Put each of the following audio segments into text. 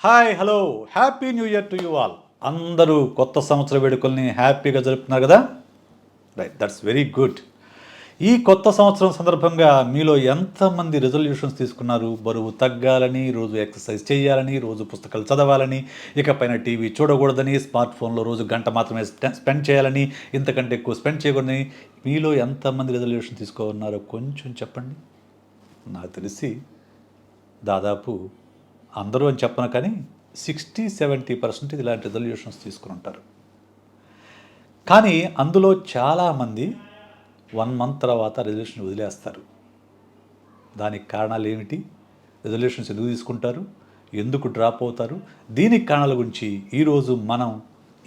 Hi hello happy new year to you all. అందరూ కొత్త సంవత్సర వేడుకల్ని హ్యాపీగా జరుపుతున్నారు కదా. Right, that's very good. ఈ కొత్త సంవత్సరం సందర్భంగా మీలో ఎంతమంది రెజల్యూషన్స్ తీసుకున్నారు? బరువు తగ్గాలని, రోజు ఎక్సర్సైజ్ చేయాలని, రోజు పుస్తకాలు చదవాలని, ఇకపైన టీవీ చూడకూడదని, స్మార్ట్ ఫోన్లో రోజు గంట మాత్రమే స్పెండ్ చేయాలని, ఇంతకంటే ఎక్కువ స్పెండ్ చేయకూడదని మీలో ఎంతమంది రెజల్యూషన్ తీసుకున్నారో కొంచెం చెప్పండి. నాకు తెలిసి దాదాపు అందరూ అని చెప్పను కానీ 60-70% ఇలాంటి రెజల్యూషన్స్ తీసుకుని ఉంటారు. కానీ అందులో చాలామంది 1 మంత్ తర్వాత రెజల్యూషన్ వదిలేస్తారు. దానికి కారణాలు ఏమిటి? రెజల్యూషన్స్ ఎందుకు తీసుకుంటారు? ఎందుకు డ్రాప్ అవుతారు? దీనికి కారణాల గురించి ఈరోజు మనం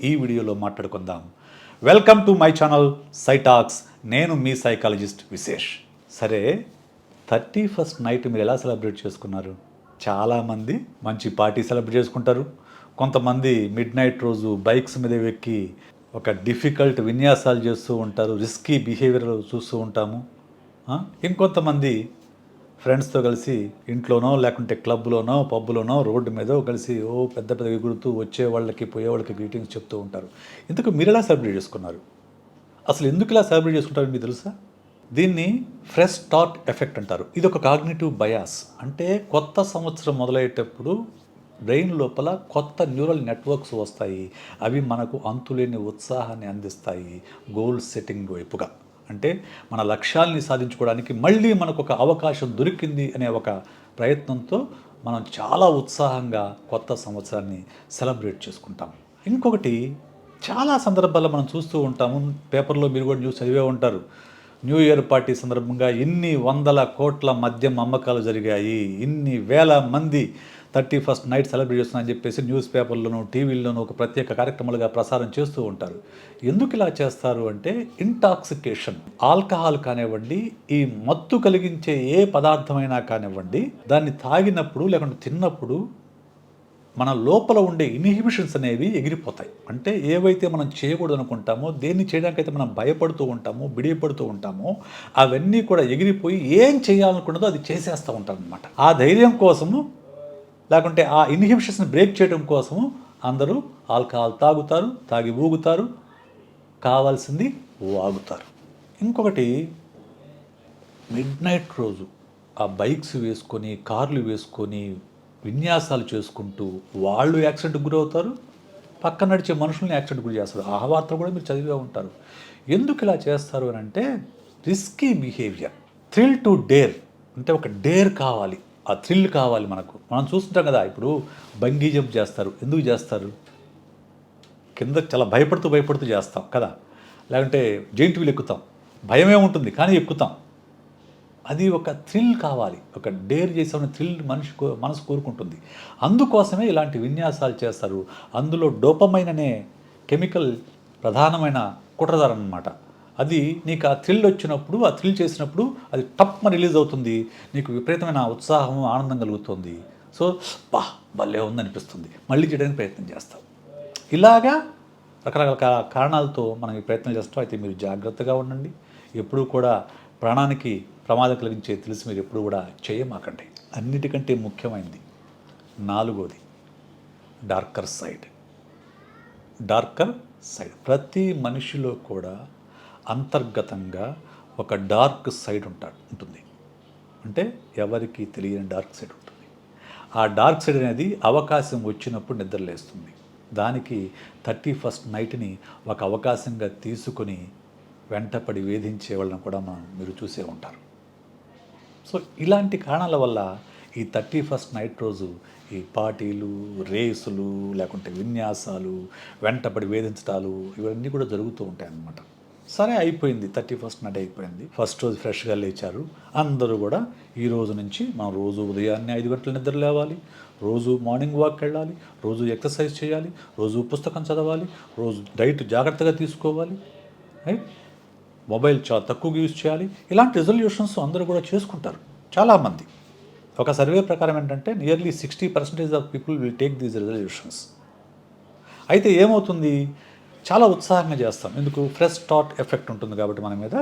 ఈ వీడియోలో మాట్లాడుకుందాం. వెల్కమ్ టు మై ఛానల్ సైటాక్స్. నేను మీ సైకాలజిస్ట్ విశేష్. సరే, 31st నైట్ మీరు ఎలా సెలబ్రేట్ చేసుకున్నారు? చాలామంది మంచి పార్టీ సెలబ్రేట్ చేసుకుంటారు. కొంతమంది మిడ్ నైట్ రోజు బైక్స్ మీద ఎక్కి ఒక డిఫికల్ట్ విన్యాసాలు చేస్తూ ఉంటారు. రిస్కీ బిహేవియర్ చూస్తూ ఉంటాము. ఇంకొంతమంది ఫ్రెండ్స్తో కలిసి ఇంట్లోనో లేకుంటే క్లబ్లోనో పబ్లోనో రోడ్డు మీదో కలిసి పెద్ద పెద్ద ఎగురుతూ వచ్చే వాళ్ళకి పోయే వాళ్ళకి గ్రీటింగ్స్ చెప్తూ ఉంటారు. ఇందుకు మీరు ఎలా సెలబ్రేట్ చేసుకున్నారు? అసలు ఎందుకు ఇలా సెలబ్రేట్ చేసుకుంటారో మీకు తెలుసా? దీన్ని ఫ్రెష్ స్టార్ట్ ఎఫెక్ట్ అంటారు. ఇది ఒక కాగ్నిటివ్ బయాస్. అంటే కొత్త సంవత్సరం మొదలయ్యేటప్పుడు బ్రెయిన్ లోపల కొత్త న్యూరల్ నెట్వర్క్స్ వస్తాయి. అవి మనకు అంతులేని ఉత్సాహాన్ని అందిస్తాయి గోల్ సెట్టింగ్ వైపుగా. అంటే మన లక్ష్యాల్ని సాధించుకోవడానికి మళ్ళీ మనకు ఒక అవకాశం దొరికింది అనే ఒక ప్రయత్నంతో మనం చాలా ఉత్సాహంగా కొత్త సంవత్సరాన్ని సెలబ్రేట్ చేసుకుంటాం. ఇంకొకటి, చాలా సందర్భాల్లో మనం చూస్తూ ఉంటాము, పేపర్లో మీరు కూడా న్యూస్ చదివే ఉంటారు. న్యూ ఇయర్ పార్టీ సందర్భంగా ఇన్ని 100 కోట్ల మద్యం అమ్మకాలు జరిగాయి, ఇన్ని వేల మంది 31st నైట్ సెలబ్రేట్ చేస్తున్నారని చెప్పేసి న్యూస్ పేపర్లోనూ టీవీల్లోనూ ఒక ప్రత్యేక కార్యక్రమాలుగా ప్రసారం చేస్తూ ఉంటారు. ఎందుకు ఇలా చేస్తారు అంటే ఇంటాక్సికేషన్. ఆల్కహాల్ కానివ్వండి, ఈ మత్తు కలిగించే ఏ పదార్థమైనా కానివ్వండి, దాన్ని తాగినప్పుడు లేకుంటే తిన్నప్పుడు మన లోపల ఉండే ఇన్హిబిషన్స్ అనేవి ఎగిరిపోతాయి. అంటే ఏవైతే మనం చేయకూడదు అనుకుంటామో, దేన్ని చేయడానికైతే మనం భయపడుతూ ఉంటామో, బిడియపడుతూ ఉంటామో, అవన్నీ కూడా ఎగిరిపోయి ఏం చేయాలనుకున్నదో అది చేసేస్తూ ఉంటాం అనమాట. ఆ ధైర్యం కోసము లేకుంటే ఆ ఇన్హిబిషన్స్ని బ్రేక్ చేయడం కోసము అందరూ ఆల్కహాల్ తాగుతారు, తాగి ఊగుతారు, కావాల్సింది వాగుతారు. ఇంకొకటి, మిడ్ నైట్ రోజు ఆ బైక్స్ వేసుకొని, కార్లు వేసుకొని విన్యాసాలు చేసుకుంటూ వాళ్ళు యాక్సిడెంట్కి గురవుతారు, పక్కన నడిచే మనుషుల్ని యాక్సిడెంట్ గురి చేస్తారు. ఆ వార్త కూడా మీరు చదివే ఉంటారు. ఎందుకు ఇలా చేస్తారు అని అంటే risky behaviour, thrill to dare. అంటే ఒక డేర్ కావాలి, ఆ థ్రిల్ కావాలి మనకు. మనం చూస్తుంటాం కదా, ఇప్పుడు బంగీ జంప్ చేస్తారు. ఎందుకు చేస్తారు? కింద చాలా భయపడుతూ చేస్తాం కదా. లేకుంటే జెయింట్ వీల్ ఎక్కుతాం, భయమే ఉంటుంది కానీ ఎక్కుతాం. అది ఒక థ్రిల్ కావాలి, ఒక డేర్ చేసే థ్రిల్ మనసు కోరుకుంటుంది. అందుకోసమే ఇలాంటి విన్యాసాలు చేస్తారు. అందులో డోపమైన్ అనే కెమికల్ ప్రధానమైన కుట్రదారం అన్నమాట. అది నీకు ఆ థ్రిల్ వచ్చినప్పుడు, ఆ థ్రిల్ చేసినప్పుడు అది టప్మ రిలీజ్ అవుతుంది. నీకు విపరీతమైన ఉత్సాహం, ఆనందం కలుగుతుంది. సో భలే ఉందనిపిస్తుంది, మళ్ళీ చేయడానికి ప్రయత్నం చేస్తాం. ఇలాగా రకరకాల కారణాలతో మనం ఈ ప్రయత్నం చేస్తాం. అయితే మీరు జాగ్రత్తగా ఉండండి. ఎప్పుడూ కూడా ప్రాణానికి ప్రమాదం కలిగించే తెలిసి మీరు ఎప్పుడు కూడా చేయమాకండి. అన్నిటికంటే ముఖ్యమైనది 4వది డార్కర్ సైడ్. ప్రతి మనిషిలో కూడా అంతర్గతంగా ఒక డార్క్ సైడ్ ఉంటుంది. అంటే ఎవరికి తెలియని డార్క్ సైడ్ ఉంటుంది. ఆ డార్క్ సైడ్ అనేది అవకాశం వచ్చినప్పుడు నిద్రలేస్తుంది. దానికి 31st నైట్ని ఒక అవకాశంగా తీసుకొని వెంటపడి వేధించే వాళ్ళని కూడా మీరు చూసే ఉంటారు. సో ఇలాంటి కారణాల వల్ల ఈ 31st నైట్ రోజు ఈ పార్టీలు, రేసులు, లేకుంటే విన్యాసాలు, వెంటపడి వేధించటాలు ఇవన్నీ కూడా జరుగుతూ ఉంటాయి అన్నమాట. సరే, అయిపోయింది, 31st నైట్ అయిపోయింది. ఫస్ట్ రోజు ఫ్రెష్గా లేచారు. అందరూ కూడా ఈ రోజు నుంచి మనం రోజు ఉదయాన్నే 5 గంటల నిద్ర లేవాలి, రోజు మార్నింగ్ వాక్ వెళ్ళాలి, రోజు ఎక్సర్సైజ్ చేయాలి, రోజు పుస్తకం చదవాలి, రోజు డైట్ జాగ్రత్తగా తీసుకోవాలి, రైట్, మొబైల్ చాలా తక్కువగా యూజ్ చేయాలి. ఇలాంటి రెజల్యూషన్స్ అందరూ కూడా చేసుకుంటారు చాలామంది. ఒక సర్వే ప్రకారం ఏంటంటే nearly 60% of people will take these resolutions. అయితే ఏమవుతుంది, చాలా ఉత్సాహంగా చేస్తాం. ఎందుకు? ఫ్రెష్ స్టార్ట్ ఎఫెక్ట్ ఉంటుంది కాబట్టి మన మీద.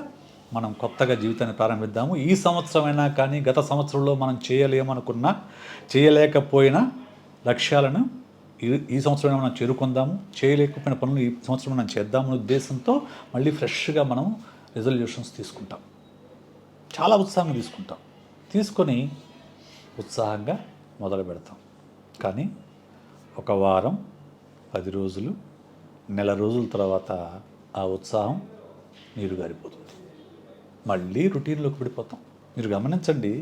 మనం కొత్తగా జీవితాన్ని ప్రారంభిద్దాము. ఈ సంవత్సరమైనా కానీ గత సంవత్సరంలో మనం చేయలేమనుకున్నా, చేయలేకపోయినా లక్ష్యాలను ఈ సంవత్సరం మనం చేరుకుందాము, చేయలేకపోయిన పనులు ఈ సంవత్సరం మనం చేద్దామనే ఉద్దేశంతో మళ్ళీ ఫ్రెష్గా మనం రిజల్యూషన్స్ తీసుకుంటాం. చాలా ఉత్సాహంగా తీసుకొని ఉత్సాహంగా మొదలు పెడతాం. కానీ ఒక వారం, 10 రోజులు, నెల రోజుల తర్వాత ఆ ఉత్సాహం నీరుగారిపోతుంది. మళ్ళీ రొటీన్లోకి పడిపోతాం. మీరు గమనించండి,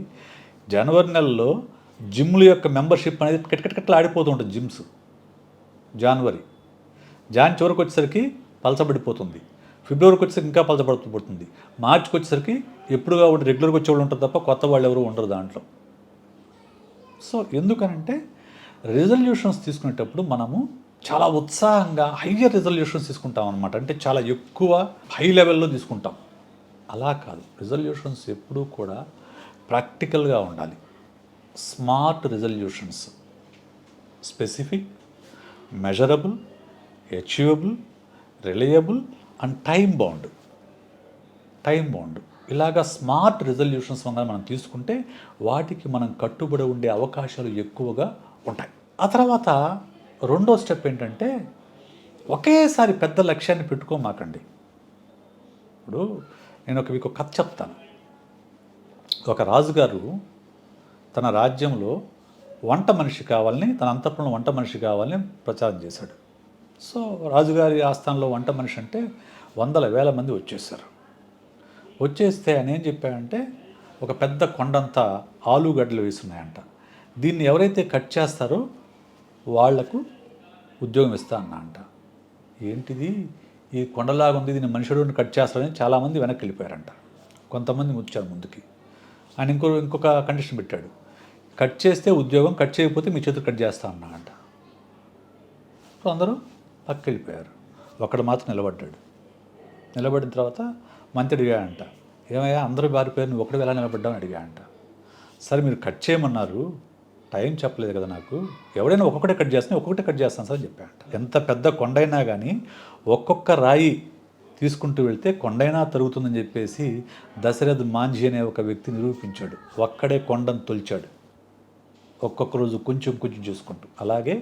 జనవరి నెలలో జిమ్ల యొక్క మెంబర్షిప్ అనేది కట్టకట్టకట్లా ఆడిపోతూ ఉంటుంది. జిమ్స్ జాన్ చివరికి వచ్చేసరికి పలచబడిపోతుంది. ఫిబ్రవరికి వచ్చేసరికి ఇంకా పలచబడిపోతుంది. మార్చికి వచ్చేసరికి ఎప్పుడుగా ఉండి రెగ్యులర్గా వచ్చేవాళ్ళు ఉంటారు తప్ప కొత్త వాళ్ళు ఎవరు ఉండరు దాంట్లో. సో ఎందుకనంటే రిజల్యూషన్స్ తీసుకునేటప్పుడు మనము చాలా ఉత్సాహంగా హయ్యర్ రిజల్యూషన్స్ తీసుకుంటాం అనమాట. అంటే చాలా ఎక్కువ హై లెవెల్లో తీసుకుంటాం. అలా కాదు, రిజల్యూషన్స్ ఎప్పుడూ కూడా ప్రాక్టికల్గా ఉండాలి. Smart resolutions, specific, measurable, achievable, reliable and time bound. ఇలాగా స్మార్ట్ రిజల్యూషన్స్ వల్ల మనం తీసుకుంటే వాటికి మనం కట్టుబడి ఉండే అవకాశాలు ఎక్కువగా ఉంటాయి. ఆ తర్వాత రెండో స్టెప్ ఏంటంటే, ఒకేసారి పెద్ద లక్ష్యాన్ని పెట్టుకోమాకండి. ఇప్పుడు నేను మీకు కథ చెప్తాను. ఒక రాజుగారు తన రాజ్యంలో వంట మనిషి కావాలని, తన అంతఃపురంలో వంట మనిషి కావాలని ప్రచారం చేశాడు. సో రాజుగారి ఆస్థానంలో వంట మనిషి అంటే వందల వేల మంది వచ్చేస్తే ఆయన ఏం చెప్పాడంటే, ఒక పెద్ద కొండంతా ఆలుగడ్డలు వేస్తున్నాయంట. దీన్ని ఎవరైతే కట్ చేస్తారో వాళ్లకు ఉద్యోగం ఇస్తా అన్నా అంట. ఏంటిది, ఈ కొండలాగా ఉంది, దీన్ని మనుషుడు కట్ చేస్తారని చాలామంది వెనక్కి వెళ్ళిపోయారంట. కొంతమంది వచ్చారు ముందుకి. ఆయన ఇంకొక కండిషన్ పెట్టాడు, కట్ చేస్తే ఉద్యోగం, కట్ చేయకపోతే మీ చేతులు కట్ చేస్తా అన్నా అంట. సో అందరూ పక్కకి వెళ్ళిపోయారు. ఒకడు మాత్రం నిలబడిన తర్వాత మంత్రి అడిగాడంట, ఏమయ్యా అందరూ బారిపోయారు, నువ్వు ఒకటి ఎలా నిలబడ్డావు అని అడిగాడంట. సరే మీరు కట్ చేయమన్నారు, టైం చెప్పలేదు కదా నాకు, ఎవడైనా ఒక్కొక్కటే కట్ చేస్తాను సార్ అని చెప్పాడంట. ఎంత పెద్ద కొండైనా కానీ ఒక్కొక్క రాయి తీసుకుంటూ వెళ్తే కొండైనా తరుగుతుందని చెప్పేసి దశరథ్ మాంఝీ అనే ఒక వ్యక్తి నిరూపించాడు. ఒక్కడే కొండను తొలిచాడు, ఒక్కొక్క రోజు కొంచెం చూసుకుంటూ. అలాగే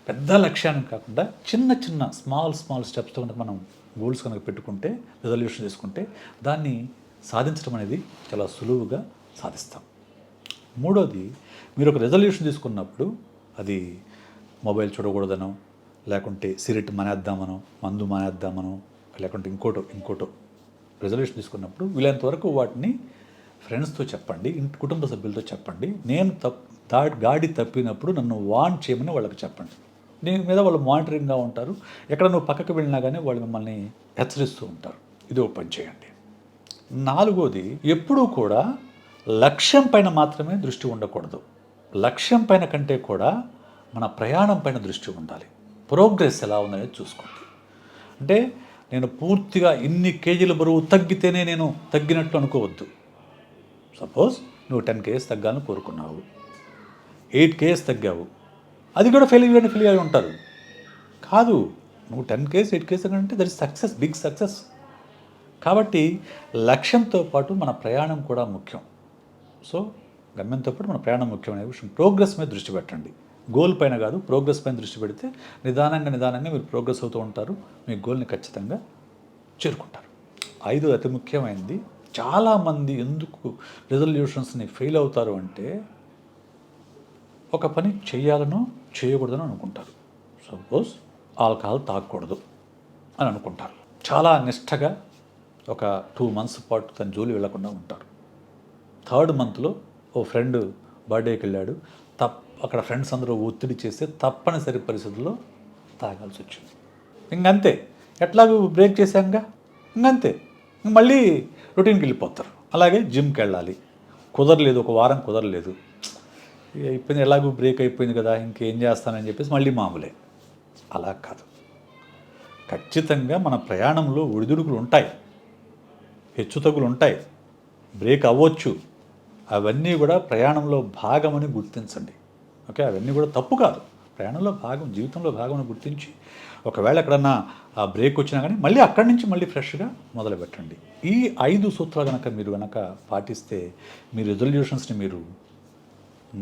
పెద్ద లక్ష్యాన్ని కాకుండా చిన్న స్మాల్ స్టెప్స్తో కనుక మనం గోల్స్ కనుక పెట్టుకుంటే, రిజల్యూషన్ తీసుకుంటే దాన్ని సాధించడం అనేది చాలా సులువుగా సాధిస్తాం. మూడోది, మీరు ఒక రిజల్యూషన్ తీసుకున్నప్పుడు అది మొబైల్ చూడకూడదనో, లేకుంటే సిగరెట్ మానేద్దామనో, మందు మానేద్దామనో, లేకుంటే ఇంకోటో రిజల్యూషన్ తీసుకున్నప్పుడు వీలైనంత వరకు వాటిని ఫ్రెండ్స్తో చెప్పండి, కుటుంబ సభ్యులతో చెప్పండి. నేను గాడి తప్పినప్పుడు నన్ను వార్న్ చేయమని వాళ్ళకి చెప్పండి. నీ మీద వాళ్ళు మానిటరింగ్గా ఉంటారు. ఎక్కడ నువ్వు పక్కకు వెళ్ళినా కానీ వాళ్ళు మిమ్మల్ని హెచ్చరిస్తూ ఉంటారు. ఇది ఒక పని చేయండి. నాలుగోది, ఎప్పుడూ కూడా లక్ష్యం పైన మాత్రమే దృష్టి ఉండకూడదు. లక్ష్యం పైన కంటే కూడా మన ప్రయాణం పైన దృష్టి ఉండాలి. ప్రోగ్రెస్ ఎలా ఉందనేది చూసుకోండి. అంటే నేను పూర్తిగా ఇన్ని కేజీల బరువు తగ్గితేనే నేను తగ్గినట్లు అనుకోవద్దు. సపోజ్ నువ్వు 10 kgs తగ్గాలని కోరుకున్నావు, 8 kgs తగ్గావు, అది కూడా ఫెయిల్ అయ్యి ఉంటారు. కాదు, నువ్వు 10 kgs 8 kgs అంటే that is success, big success. కాబట్టి లక్ష్యంతో పాటు మన ప్రయాణం కూడా ముఖ్యం. సో గమ్యంతో పాటు మన ప్రయాణం ముఖ్యమైన విషయం. ప్రోగ్రెస్ మీద దృష్టి పెట్టండి, గోల్ పైన కాదు, ప్రోగ్రెస్ పైన దృష్టి పెడితే నిదానంగా మీరు ప్రోగ్రెస్ అవుతూ ఉంటారు. మీ గోల్ని ఖచ్చితంగా చేరుకుంటారు. 5 అతి ముఖ్యమైనది, చాలామంది ఎందుకు రిజల్యూషన్స్ని ఫెయిల్ అవుతారు అంటే, ఒక పని చేయాలనో చేయకూడదని అనుకుంటారు. సపోజ్ ఆల్కహాల్ తాగకూడదు అని అనుకుంటారు. చాలా నిష్టగా ఒక 2 months పాటు తన జోలి వెళ్లకుండా ఉంటారు. 3rd monthలో ఓ ఫ్రెండ్ బర్త్డేకి వెళ్ళాడు, అక్కడ ఫ్రెండ్స్ అందరూ ఒత్తిడి చేస్తే తప్పనిసరి పరిస్థితుల్లో తాగాల్సి వచ్చింది. ఇంకంతే, ఎట్లాగూ బ్రేక్ చేశాంగా, ఇంకంతే, మళ్ళీ రొటీన్కి వెళ్ళిపోతారు. అలాగే జిమ్కి వెళ్ళాలి, కుదరలేదు, ఒక వారం కుదరలేదు, అయిపోయింది, ఎలాగూ బ్రేక్ అయిపోయింది కదా, ఇంకేం చేస్తానని చెప్పేసి మళ్ళీ మామూలే. అలా కాదు, ఖచ్చితంగా మన ప్రయాణంలో ఒడిదుడుకులు ఉంటాయి, హెచ్చుతగ్గులు ఉంటాయి, బ్రేక్ అవ్వచ్చు. అవన్నీ కూడా ప్రయాణంలో భాగమని గుర్తించండి. ఓకే, అవన్నీ కూడా తప్పు కాదు, ప్రయాణంలో భాగం, జీవితంలో భాగం అని గుర్తించి, ఒకవేళ ఎక్కడన్నా ఆ బ్రేక్ వచ్చినా కానీ మళ్ళీ అక్కడి నుంచి మళ్ళీ ఫ్రెష్గా మొదలు పెట్టండి. ఈ 5 సూత్రాలు కనుక మీరు పాటిస్తే మీ రిజల్యూషన్స్ని మీరు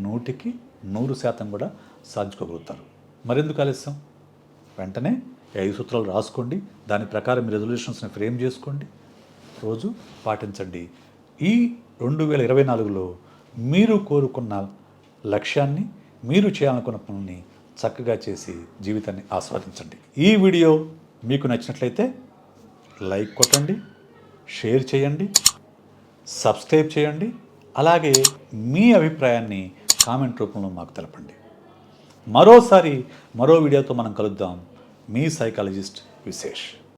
100% కూడా సాధించుకోగలుగుతారు. మరెందుకు ఆలస్యం? వెంటనే ఈ 5 సూత్రాలు రాసుకోండి. దాని ప్రకారం మీ రెజల్యూషన్స్ని ఫ్రేమ్ చేసుకోండి, రోజు పాటించండి. ఈ 2024లో మీరు కోరుకున్న లక్ష్యాన్ని, మీరు చేయాలనుకున్న పనుల్ని చక్కగా చేసి జీవితాన్ని ఆస్వాదించండి. ఈ వీడియో మీకు నచ్చినట్లయితే లైక్ కొట్టండి, షేర్ చేయండి, సబ్స్క్రైబ్ చేయండి. అలాగే మీ అభిప్రాయాన్ని కామెంట్ రూపంలో మాకు తెలపండి. మరో వీడియోతో మనం కలుద్దాం. మీ సైకాలజిస్ట్ విశేష్.